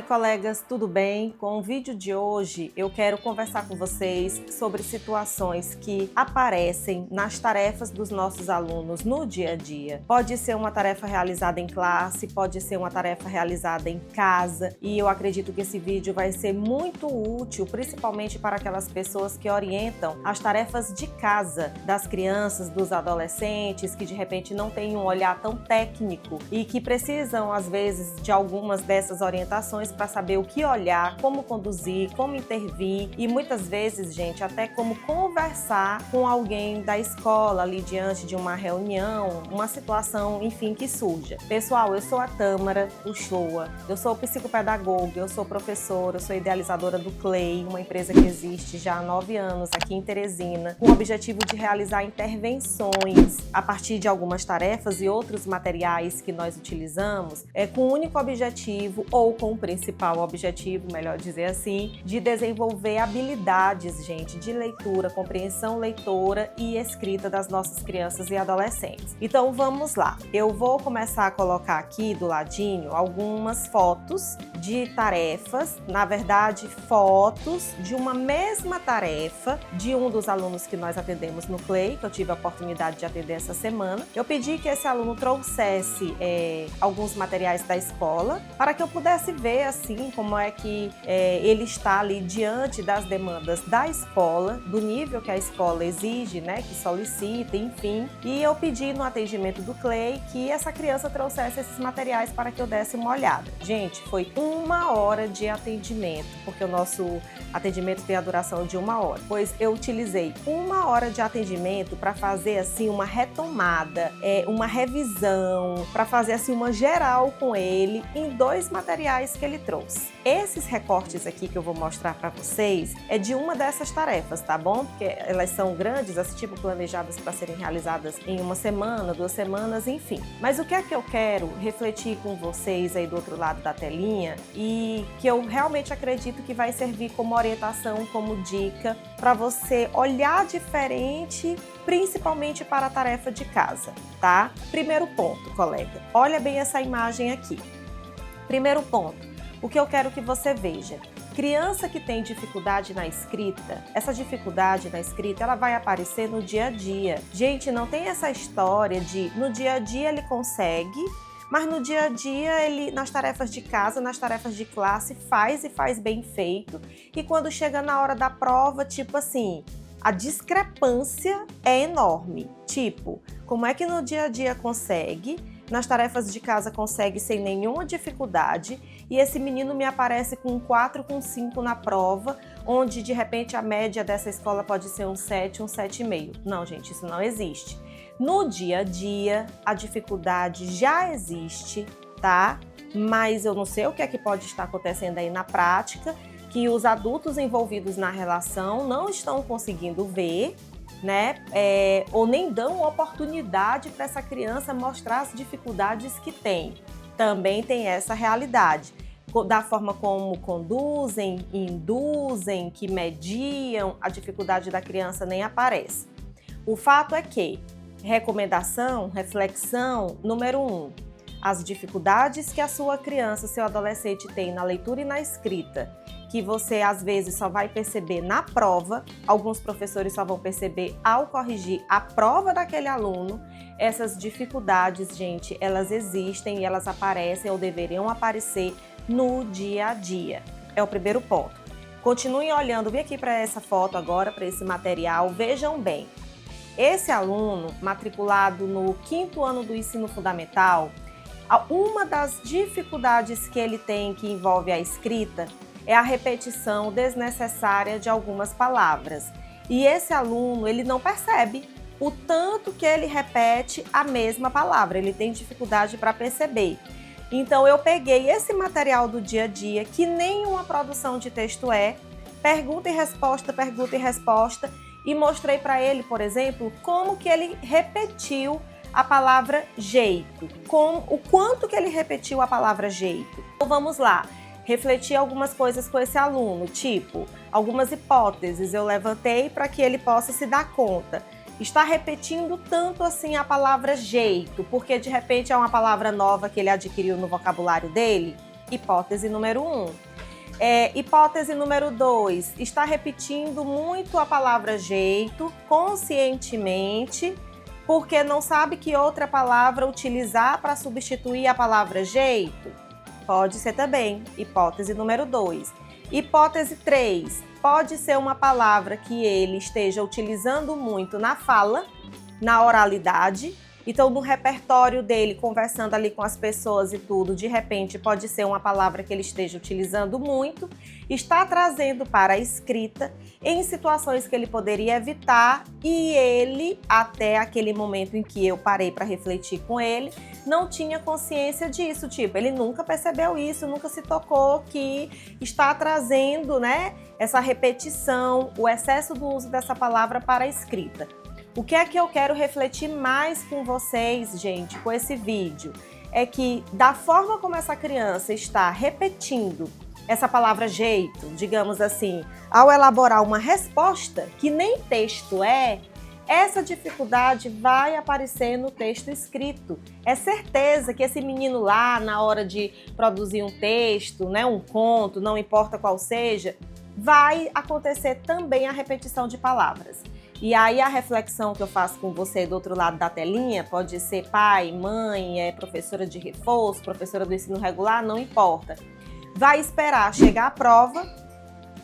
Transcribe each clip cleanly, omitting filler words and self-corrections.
colegas, tudo bem? Com o vídeo de hoje eu quero conversar com vocês sobre situações que aparecem nas tarefas dos nossos alunos no dia a dia. Pode ser uma tarefa realizada em classe, pode ser uma tarefa realizada em casa, e eu acredito que esse vídeo vai ser muito útil, principalmente para aquelas pessoas que orientam as tarefas de casa das crianças, dos adolescentes, que de repente não têm um olhar tão técnico e que precisam, às vezes, de algumas dessas orientações para saber o que olhar, como conduzir, como intervir e muitas vezes, gente, até como conversar com alguém da escola ali diante de uma reunião, uma situação, enfim, que surja. Pessoal, eu sou a Tâmara Uchoa, eu sou psicopedagoga, eu sou professora, eu sou idealizadora do CLEI, uma empresa que existe já há 9 anos aqui em Teresina, com o objetivo de realizar intervenções a partir de algumas tarefas e outros materiais que nós utilizamos, com o único objetivo, ou com o principal objetivo, melhor dizer assim, de desenvolver habilidades, gente, de leitura, compreensão leitora e escrita das nossas crianças e adolescentes. Então vamos lá, eu vou começar a colocar aqui do ladinho algumas fotos de tarefas, na verdade fotos de uma mesma tarefa de um dos alunos que nós atendemos no CLEI, que eu tive a oportunidade de atender essa semana. Eu pedi que esse aluno trouxesse alguns materiais da escola para que eu pudesse ver assim como é que ele está ali diante das demandas da escola, do nível que a escola exige, né, que solicita, enfim. E eu pedi no atendimento do CLEI que essa criança trouxesse esses materiais para que eu desse uma olhada. Gente, foi 1 hora de atendimento, porque o nosso atendimento tem a duração de 1 hora. Pois eu utilizei 1 hora de atendimento para fazer assim uma retomada, uma revisão, para fazer assim uma geral com ele em 2 materiais que ele trouxe. Esses recortes aqui que eu vou mostrar para vocês é de uma dessas tarefas, tá bom? Porque elas são grandes, assim, tipo planejadas para serem realizadas em 1 semana, 2 semanas, enfim. Mas o que é que eu quero refletir com vocês aí do outro lado da telinha e que eu realmente acredito que vai servir como orientação, como dica para você olhar diferente, principalmente para a tarefa de casa, tá? Primeiro ponto, colega, olha bem essa imagem aqui. Primeiro ponto, o que eu quero que você veja. Criança que tem dificuldade na escrita, essa dificuldade na escrita, ela vai aparecer no dia a dia. Gente, não tem essa história de no dia a dia ele consegue, mas no dia a dia ele, nas tarefas de casa, nas tarefas de classe, faz e faz bem feito. E quando chega na hora da prova, tipo assim, a discrepância é enorme. Tipo, como é que no dia a dia consegue, nas tarefas de casa consegue sem nenhuma dificuldade, e esse menino me aparece com 4, com 5 na prova, onde de repente a média dessa escola pode ser um 7, um 7,5. Não, gente, isso não existe. No dia a dia, a dificuldade já existe, tá? Mas eu não sei o que é que pode estar acontecendo aí na prática, que os adultos envolvidos na relação não estão conseguindo ver, né? Ou nem dão oportunidade para essa criança mostrar as dificuldades que tem. Também tem essa realidade. Da forma como conduzem, induzem, que mediam, a dificuldade da criança nem aparece. O fato é que, recomendação, reflexão, número 1, as dificuldades que a sua criança, seu adolescente tem na leitura e na escrita, que você às vezes só vai perceber na prova, alguns professores só vão perceber ao corrigir a prova daquele aluno. Essas dificuldades, gente, elas existem e elas aparecem ou deveriam aparecer no dia a dia. É o primeiro ponto. Continuem olhando, vem aqui para essa foto agora, para esse material, vejam bem. Esse aluno matriculado no 5º ano do ensino fundamental, uma das dificuldades que ele tem que envolve a escrita é a repetição desnecessária de algumas palavras. E esse aluno, ele não percebe o tanto que ele repete a mesma palavra, ele tem dificuldade para perceber. Então eu peguei esse material do dia a dia, que nenhuma produção de texto pergunta e resposta, e mostrei para ele, por exemplo, como que ele repetiu a palavra jeito, o quanto que ele repetiu a palavra jeito. Então vamos lá, refletir algumas coisas com esse aluno, tipo, algumas hipóteses eu levantei para que ele possa se dar conta. Está repetindo tanto assim a palavra jeito, porque de repente é uma palavra nova que ele adquiriu no vocabulário dele? Hipótese número 1. Hipótese número 2, está repetindo muito a palavra jeito, conscientemente, porque não sabe que outra palavra utilizar para substituir a palavra jeito? Pode ser também, hipótese número 2. Hipótese 3, pode ser uma palavra que ele esteja utilizando muito na fala, na oralidade. Então, no repertório dele, conversando ali com as pessoas e tudo, de repente pode ser uma palavra que ele esteja utilizando muito, está trazendo para a escrita em situações que ele poderia evitar e ele, até aquele momento em que eu parei para refletir com ele, não tinha consciência disso. Tipo, ele nunca percebeu isso, nunca se tocou que está trazendo, né, essa repetição, o excesso do uso dessa palavra para a escrita. O que é que eu quero refletir mais com vocês, gente, com esse vídeo? É que da forma como essa criança está repetindo essa palavra jeito, digamos assim, ao elaborar uma resposta que nem texto essa dificuldade vai aparecer no texto escrito. É certeza que esse menino lá, na hora de produzir um texto, né, um conto, não importa qual seja, vai acontecer também a repetição de palavras. E aí a reflexão que eu faço com você do outro lado da telinha, pode ser pai, mãe, professora de reforço, professora do ensino regular, não importa. Vai esperar chegar a prova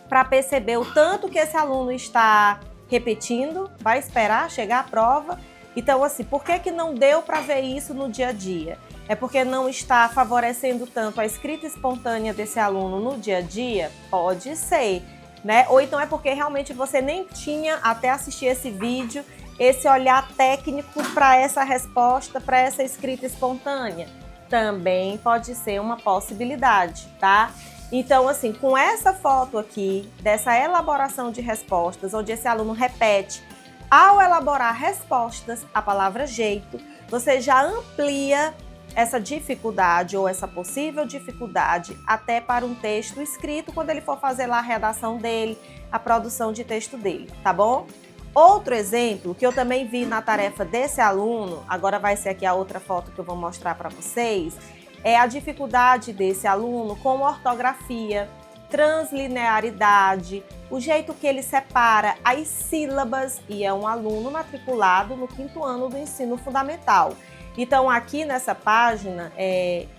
para perceber o tanto que esse aluno está repetindo, vai esperar chegar a prova. Então, assim, por que não deu para ver isso no dia a dia? É porque não está favorecendo tanto a escrita espontânea desse aluno no dia a dia? Pode ser. Né? Ou então é porque realmente você nem tinha, até assistir esse vídeo, esse olhar técnico para essa resposta, para essa escrita espontânea. Também pode ser uma possibilidade, tá? Então, assim, com essa foto aqui, dessa elaboração de respostas, onde esse aluno repete, ao elaborar respostas, a palavra jeito, você já amplia essa dificuldade ou essa possível dificuldade até para um texto escrito, quando ele for fazer lá a redação dele, a produção de texto dele, tá bom? Outro exemplo que eu também vi na tarefa desse aluno, agora vai ser aqui a outra foto que eu vou mostrar para vocês, é a dificuldade desse aluno com ortografia, translinearidade, o jeito que ele separa as sílabas, e é um aluno matriculado no 5º ano do ensino fundamental. Então, aqui nessa página,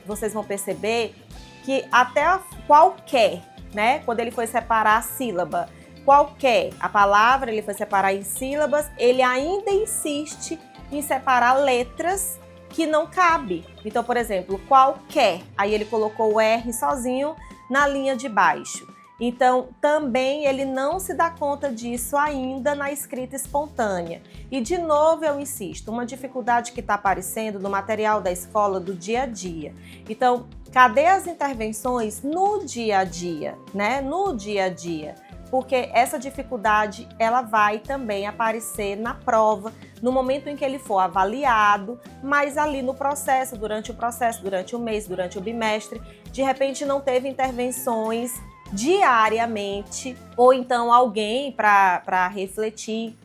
vocês vão perceber que até qualquer, né? Quando ele foi separar a sílaba, qualquer, a palavra ele foi separar em sílabas, ele ainda insiste em separar letras que não cabe. Então, por exemplo, qualquer, aí ele colocou o R sozinho na linha de baixo. Então, também ele não se dá conta disso ainda na escrita espontânea. E, de novo, eu insisto, uma dificuldade que está aparecendo no material da escola do dia a dia. Então, cadê as intervenções no dia a dia, né? No dia a dia. Porque essa dificuldade, ela vai também aparecer na prova, no momento em que ele for avaliado, mas ali no processo, durante o mês, durante o bimestre, de repente não teve intervenções diariamente, ou então alguém para refletir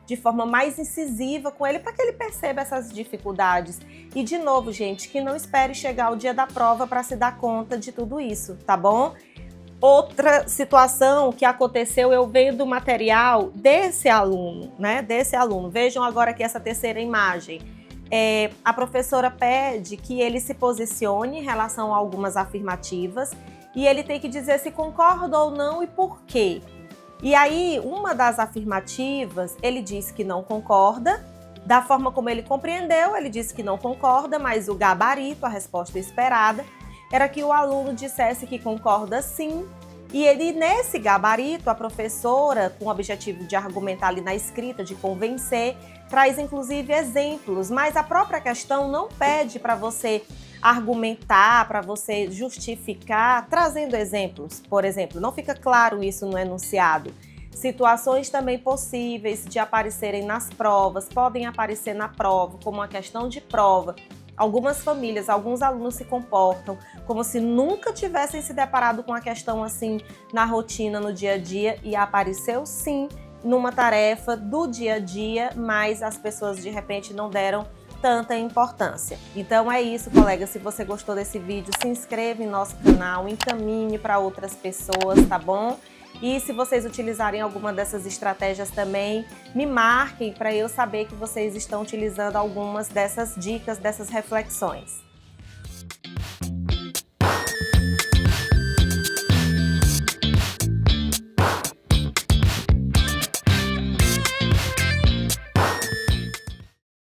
de forma mais incisiva com ele, para que ele perceba essas dificuldades. E de novo, gente, que não espere chegar o dia da prova para se dar conta de tudo isso, tá bom? Outra situação que aconteceu, eu vendo o material desse aluno, né? Desse aluno. Vejam agora aqui essa terceira imagem. A professora pede que ele se posicione em relação a algumas afirmativas e ele tem que dizer se concorda ou não e por quê. E aí, uma das afirmativas, ele diz que não concorda, da forma como ele compreendeu, ele disse que não concorda, mas o gabarito, a resposta esperada, era que o aluno dissesse que concorda sim, e ele, nesse gabarito, a professora, com o objetivo de argumentar ali na escrita, de convencer, traz inclusive exemplos, mas a própria questão não pede para você argumentar, para você justificar, trazendo exemplos. Por exemplo, não fica claro isso no enunciado. Situações também possíveis de aparecerem nas provas, podem aparecer na prova, como uma questão de prova. Algumas famílias, alguns alunos se comportam como se nunca tivessem se deparado com a questão assim na rotina, no dia a dia, e apareceu sim numa tarefa do dia a dia, mas as pessoas de repente não deram tanta importância. Então é isso, colega. Se você gostou desse vídeo, se inscreva em nosso canal, encaminhe para outras pessoas, tá bom? E se vocês utilizarem alguma dessas estratégias também, me marquem para eu saber que vocês estão utilizando algumas dessas dicas, dessas reflexões.